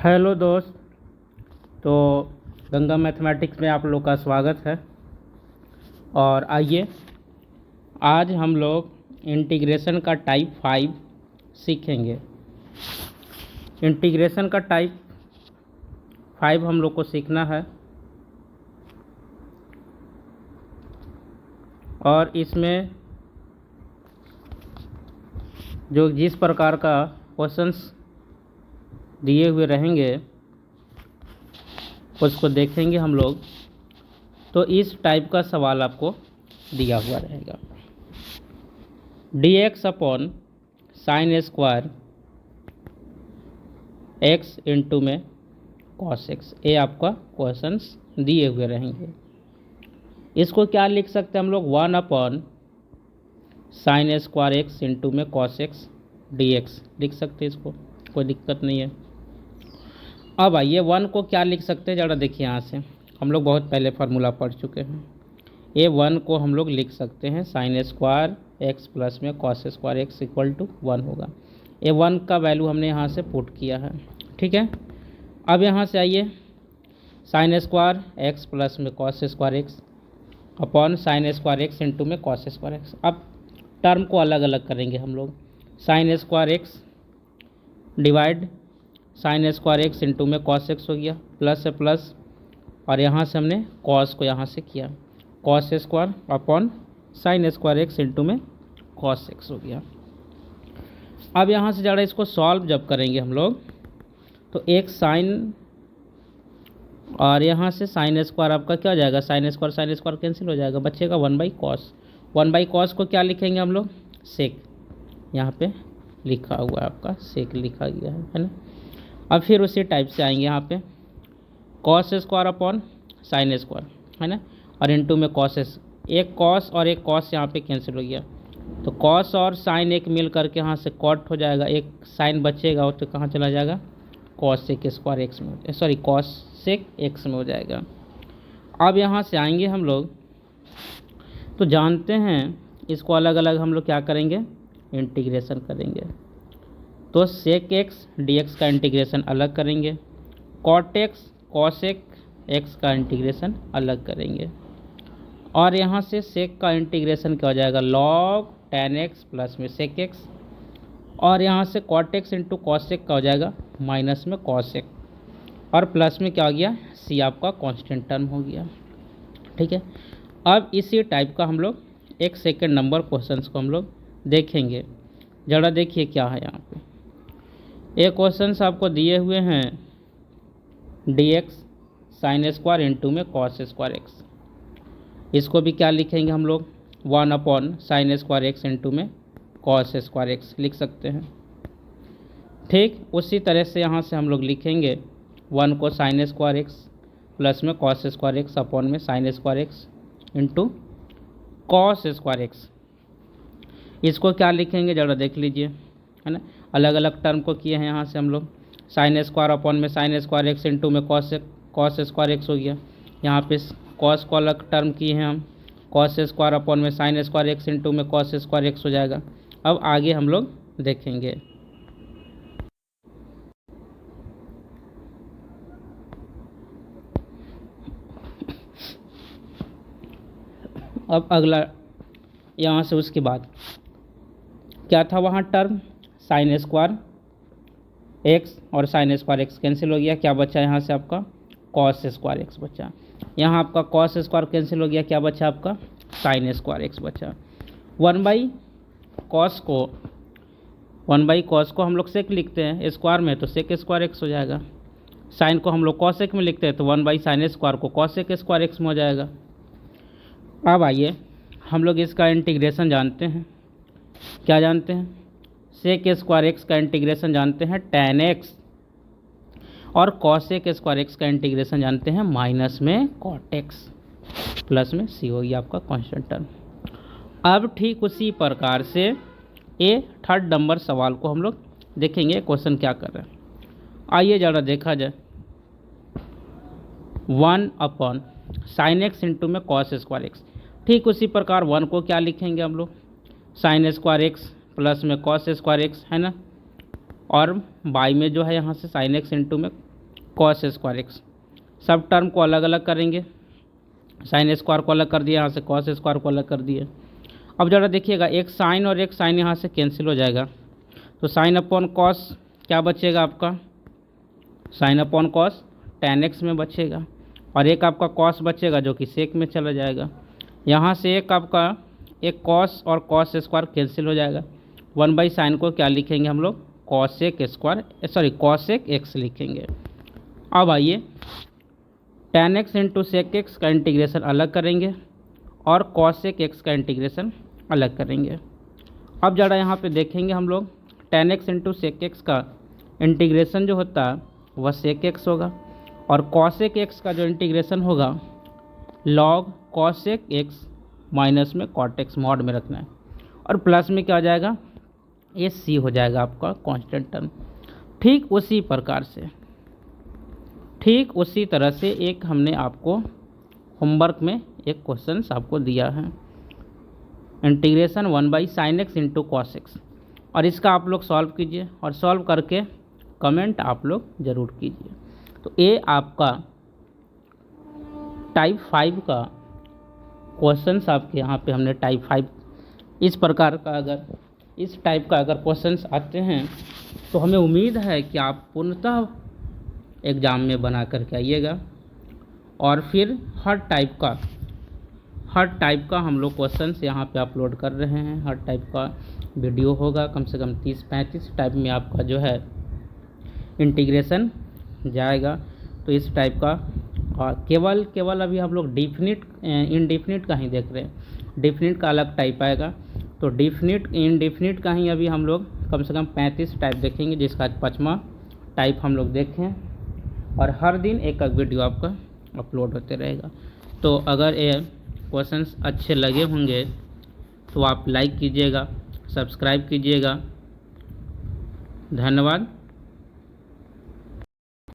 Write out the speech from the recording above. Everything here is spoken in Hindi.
हेलो दोस्त। तो गंगा मैथमेटिक्स में आप लोग का स्वागत है। और आइए आज हम लोग इंटीग्रेशन का टाइप 5 सीखेंगे। इंटीग्रेशन का टाइप 5 हम लोग को सीखना है और इसमें जो जिस प्रकार का क्वेश्चंस दिए हुए रहेंगे उसको देखेंगे हम लोग। तो इस टाइप का सवाल आपको दिया हुआ रहेगा। dx upon sine square x into में कॉस एक्स, ये आपका क्वेश्चंस दिए हुए रहेंगे। इसको क्या लिख सकते हैं हम लोग? 1 upon sine square x into में कॉस एक्स dx लिख सकते हैं। इसको कोई दिक्कत नहीं है। अब आइए 1 को क्या लिख सकते हैं, ज़रा देखिए। यहाँ से हम लोग बहुत पहले फार्मूला पढ़ चुके हैं। ये 1 को हम लोग लिख सकते हैं साइन स्क्वायर एक्स प्लस में cos square x equal to 1 होगा। ये 1 का वैल्यू हमने यहाँ से पुट किया है, ठीक है। अब यहाँ से आइए साइन स्क्वायर एक्स प्लस में cos square x upon sine square x into में कॉस स्क्वायर एक्स। अब टर्म को अलग अलग करेंगे हम लोग। Sign square x divide sign square x into में कॉस एक्स हो गया, प्लस से प्लस, और यहाँ से हमने कॉस को यहाँ से किया, cos square upon sine square x into में कॉस एक्स हो गया। अब यहाँ से ज़रा इसको सॉल्व जब करेंगे हम लोग तो एक साइन और यहाँ से साइन स्क्वायर आपका क्या हो जाएगा, साइन स्क्वायर कैंसिल हो जाएगा, बचेगा 1/कॉस। 1/कॉस को क्या लिखेंगे हम लोग? सेक। यहाँ पे लिखा हुआ है आपका सेक लिखा गया है ना। अब फिर उसी टाइप से आएंगे यहाँ पे cos square upon sine square है ना, और इंटू में कॉस। एक कॉस और एक कॉस यहाँ पे कैंसिल हो गया, तो कॉस और साइन एक मिल करके यहाँ से कॉट हो जाएगा, एक साइन बचेगा तो कहाँ चला जाएगा? कॉस सेक स्क्वायर एक्स में, सॉरी कॉस सेक एक्स में हो जाएगा। अब यहाँ से आएंगे हम लोग तो जानते हैं इसको अलग अलग हम लोग क्या करेंगे? इंटीग्रेशन करेंगे। तो सेक एक्स डी एक्स का इंटीग्रेशन अलग करेंगे, कॉट एक्स कॉसेक एक्स का इंटीग्रेशन अलग करेंगे, और यहाँ से सेक का इंटीग्रेशन क्या हो जाएगा? लॉग टेन एक्स प्लस में सेक एक्स, और यहाँ से कॉट एक्स इंटू कॉसेक का हो जाएगा माइनस में कॉसेक, और प्लस में क्या हो गया? सी आपका कांस्टेंट टर्म हो गया, ठीक है। अब इसी टाइप का हम लोग एक सेकेंड नंबर क्वेश्चंस को हम लोग देखेंगे। ज़रा देखिए क्या है यहाँ पे। ये क्वेश्चंस आपको दिए हुए हैं dx साइन स्क्वायर इंटू में कॉस स्क्वायर एक्स। इसको भी क्या लिखेंगे हम लोग? 1 upon sine square x into में कॉस स्क्वायर एक्स लिख सकते हैं। ठीक उसी तरह से यहाँ से हम लोग लिखेंगे 1 को साइन स्क्वायर एक्स प्लस में कॉस स्क्वायर एक्स अपॉन में sign square x into cos square x. इसको क्या लिखेंगे ज़रा देख लीजिए, है ना। अलग अलग टर्म को किए हैं यहाँ से हम लोग। साइन स्क्वायर अपॉन में साइन स्क्वायर एक्स इंटू में कॉस स्क्वायर एक्स हो गया। यहाँ पे कॉस को अलग टर्म किए हैं हम, कॉस स्क्वायर अपॉन में साइन स्क्वायर एक्स इंटू में कॉस स्क्वायर एक्स हो जाएगा। अब आगे हम लोग देखेंगे। अब अगला यहाँ से उसके बाद क्या था वहाँ टर्म? साइन स्क्वायर एक्स और साइन स्क्वायर एक्स कैंसिल हो गया, क्या बचा यहाँ से आपका? कॉस स्क्वायर एक्स बचा। यहाँ आपका कॉस स्क्वायर कैंसिल हो गया, क्या बचा आपका? साइन स्क्वायर एक्स बचा। 1/कॉस को हम लोग सेक लिखते हैं स्क्वायर में, तो सेक स्क्वायर एक्स हो जाएगा। साइन को हम लोग कॉसेक में लिखते हैं तो 1/साइन स्क्वायर को कॉसेक स्क्वायर एक्स में हो जाएगा। अब आइए हम लोग इसका इंटीग्रेशन जानते हैं। क्या जानते हैं? सेक स्क्वायर एक्स का इंटीग्रेशन जानते हैं टेन एक्स, और कॉसेक स्क्वायर एक्स का इंटीग्रेशन जानते हैं माइनस में कॉट एक्स, प्लस में सी हो गया आपका कांस्टेंट टर्म। अब ठीक उसी प्रकार से ये थर्ड नंबर सवाल को हम लोग देखेंगे क्वेश्चन क्या कर रहे हैं। आइए ज़रा देखा जाए। 1 अपॉन साइन एक्स इंटू में कॉस स्क्वायर एक्स। ठीक उसी प्रकार 1 को क्या लिखेंगे हम लोग? साइन स्क्वायर एक्स प्लस में कॉस स्क्वायर एक्स है ना, और बाई में जो है यहाँ से साइन एक्स इंटू में कॉस स्क्वायर एक्स। सब टर्म को अलग अलग करेंगे, साइन स्क्वायर को अलग कर दिया, यहाँ से कॉस स्क्वायर को अलग कर दिए। अब ज़रा देखिएगा, एक साइन और एक साइन यहाँ से कैंसिल हो जाएगा, तो साइन अपॉन कॉस क्या बचेगा आपका, sine upon cos tan x में बचेगा, और एक आपका कॉस बचेगा जो कि सेक में चला जाएगा। यहाँ से एक आपका एक कॉस और कॉस स्क्वायर कैंसिल हो जाएगा, 1/sin को क्या लिखेंगे हम लोग, cosec square, sorry cosec x लिखेंगे। अब आइए tan x into sec x का इंटीग्रेशन अलग करेंगे और कॉसेक एक्स का इंटीग्रेशन अलग करेंगे। अब ज़रा यहाँ पे देखेंगे हम लोग, tan x into sec x का इंटीग्रेशन जो होता है वह सेक एक्स होगा, और कॉसेक एक्स का जो इंटीग्रेशन होगा लॉग कॉसेक एक्स माइनस में कॉट एक्स, मॉड में रखना है, और प्लस में क्या हो जाएगा, ये सी हो जाएगा आपका कांस्टेंट टर्म। ठीक उसी प्रकार से, ठीक उसी तरह से एक हमने आपको होमवर्क में एक क्वेश्चन आपको दिया है, integration 1/sin x into cos x, और इसका आप लोग सॉल्व कीजिए और सॉल्व करके कमेंट आप लोग ज़रूर कीजिए। तो ये आपका टाइप 5 का क्वेश्चंस आपके यहाँ पे हमने टाइप 5 इस प्रकार का, अगर इस टाइप का अगर क्वेश्चंस आते हैं तो हमें उम्मीद है कि आप पूर्णतः एग्ज़ाम में बना करके आइएगा, और फिर हर टाइप का हम लोग क्वेश्चंस यहाँ पे अपलोड कर रहे हैं। हर टाइप का वीडियो होगा, कम से कम 30-35 टाइप में आपका जो है इंटीग्रेशन जाएगा। तो इस टाइप का केवल अभी हम लोग इनडेफिनिट का ही देख रहे हैं, डेफिनिट का अलग टाइप आएगा, तो इनडेफिनिट का ही अभी हम लोग कम से कम 35 टाइप देखेंगे, जिसका 5वां टाइप हम लोग देखें, और हर दिन एक वीडियो आपका अपलोड होते रहेगा। तो अगर ये क्वेश्चंस अच्छे लगे होंगे तो आप लाइक कीजिएगा, सब्सक्राइब कीजिएगा। धन्यवाद।